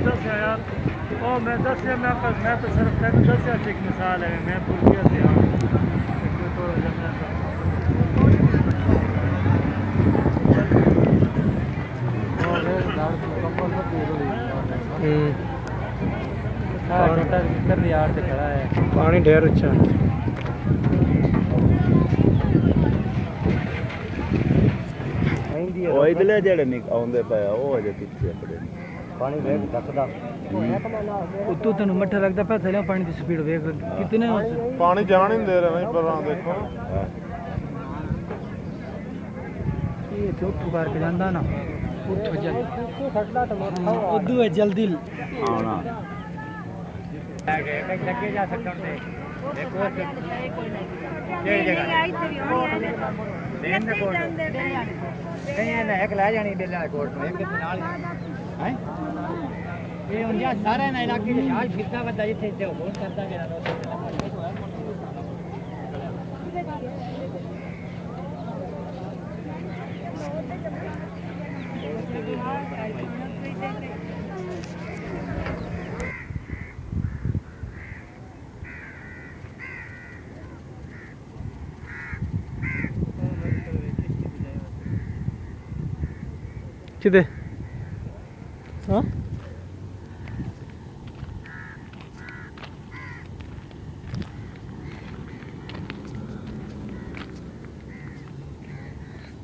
दसिया यार ओ मैं दसिया मैं तो सिर्फ तेन दसिया एक मिसाल है मैं भूल गया था यार तो पानी ढेर अच्छा है ਉਹ ਇਧਰਲੇ ਜਿਹੜੇ ਨਹੀਂ ਆਉਂਦੇ ਪਏ ਉਹ ਅਜੇ ਪਿੱਛੇ ਆਪਣੇ पानी वेग धकदा उतू तेन मट्ठा लगता पे थले पानी की स्पीड वेग कितने पानी जान ही नहीं दे रहे पर देखो ये तो पुकार के जांदा ना उठ जल उदू है जल्दी ਆਉਣਾ लगे जा सकते हैं देखो ये जगह नहीं ना एक ला जानी बेला कोट में एक नाल हैं ये उनका सारे ना इलाके के शाल फिरता बदा जिथे थे वो करता गया किधे हाँ